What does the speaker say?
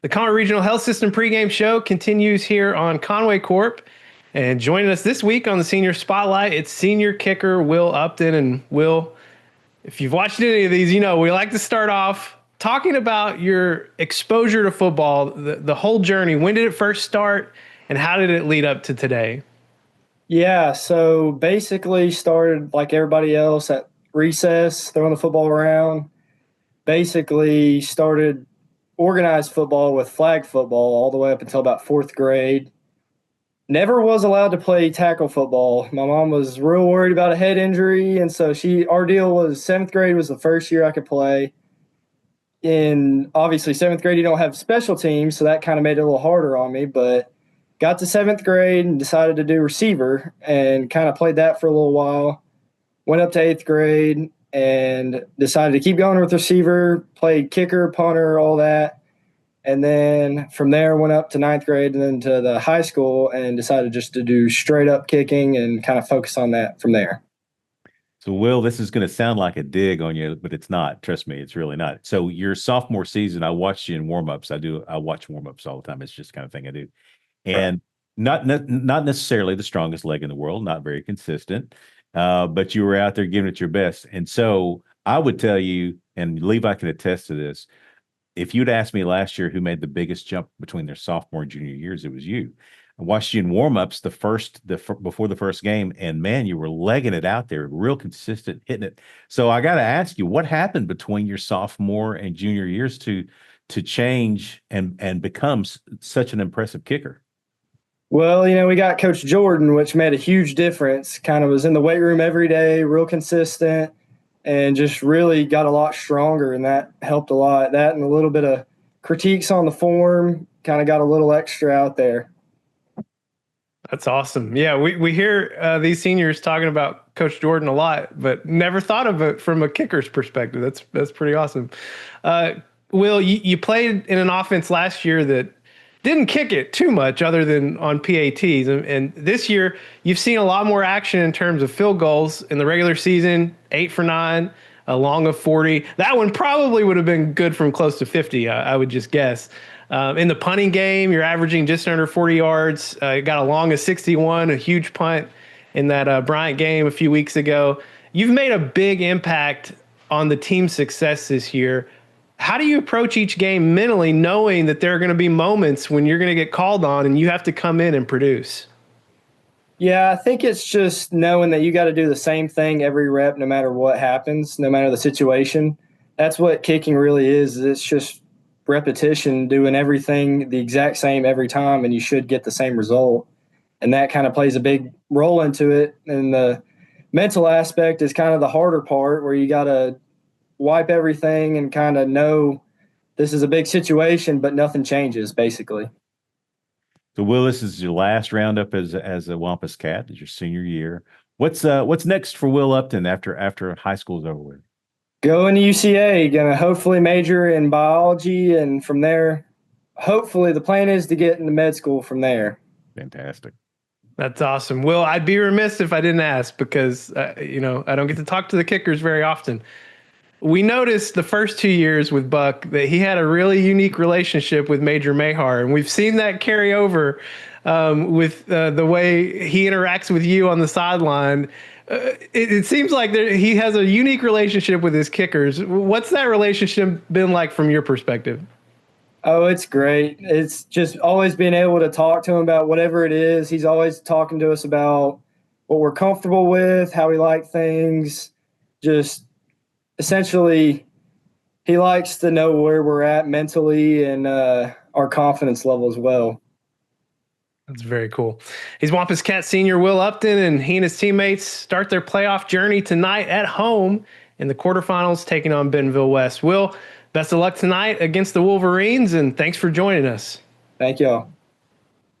The Conway Regional Health System pregame show continues here on Conway Corp. And joining us this week on the Senior Spotlight, it's senior kicker Will Upton. And Will, if you've watched any of these, you know we like to start off talking about your exposure to football, the whole journey. When did it first start, and how did it lead up to today? Yeah, so basically started like everybody else at recess, throwing the football around. Basically started organized football with flag football all the way up until about fourth grade. Never was allowed to play tackle football. My mom was real worried about a head injury, and so our deal was seventh grade was the first year I could play. In obviously seventh grade, you don't have special teams, so that kind of made it a little harder on me, but got to seventh grade and decided to do receiver and kind of played that for a little while. Went up to eighth grade and decided to keep going with receiver, played kicker, punter, all that. And then from there went up to ninth grade and then to the high school and decided just to do straight up kicking and kind of focus on that from there. So, Will, this is going to sound like a dig on you, but it's not. Trust me, it's really not. So, your sophomore season, I watched you in warm-ups. I watch warm-ups all the time. It's just the kind of thing I do. And not necessarily the strongest leg in the world, not very consistent, but you were out there giving it your best. And so I would tell you, and Levi can attest to this, if you'd asked me last year who made the biggest jump between their sophomore and junior years, it was you. I watched you in warm-ups before the first game, and man, you were legging it out there, real consistent, hitting it. So I got to ask you, what happened between your sophomore and junior years to change and become such an impressive kicker? Well, we got Coach Jordan, which made a huge difference. Kind of was in the weight room every day, real consistent, and just really got a lot stronger, and that helped a lot. That and a little bit of critiques on the form kind of got a little extra out there. That's awesome. Yeah, we hear these seniors talking about Coach Jordan a lot, but never thought of it from a kicker's perspective. That's pretty awesome. Will, you played in an offense last year that didn't kick it too much other than on PATs. And this year, you've seen a lot more action in terms of field goals in the regular season, 8 for 9, a long of 40. That one probably would have been good from close to 50, I would just guess. In the punting game, you're averaging just under 40 yards. You got a long of 61, a huge punt in that Bryant game a few weeks ago. You've made a big impact on the team's success this year. How do you approach each game mentally, knowing that there are going to be moments when you're going to get called on and you have to come in and produce? Yeah, I think it's just knowing that you got to do the same thing every rep, no matter what happens, no matter the situation. That's what kicking really is. It's just repetition, doing everything the exact same every time, and you should get the same result. And that kind of plays a big role into it. And the mental aspect is kind of the harder part, where you got to wipe everything and kind of know this is a big situation, but nothing changes, basically. So, Will, this is your last roundup as a Wampus Cat. It's your senior year. What's next for Will Upton after high school is over with? Going to UCA, gonna hopefully major in biology, and from there, hopefully the plan is to get into med school from there. Fantastic. That's awesome. Will, I'd be remiss if I didn't ask because, I don't get to talk to the kickers very often. We noticed the first 2 years with Buck that he had a really unique relationship with Major Mahar, and we've seen that carry over with the way he interacts with you on the sideline. It seems like he has a unique relationship with his kickers. What's that relationship been like from your perspective? Oh, it's great. It's just always being able to talk to him about whatever it is. He's always talking to us about what we're comfortable with, how we like things. Just essentially, he likes to know where we're at mentally and our confidence level as well. That's very cool. He's Wampus Cat senior Will Upton, and he and his teammates start their playoff journey tonight at home in the quarterfinals, taking on Bentonville West. Will, best of luck tonight against the Wolverines, and thanks for joining us. Thank y'all.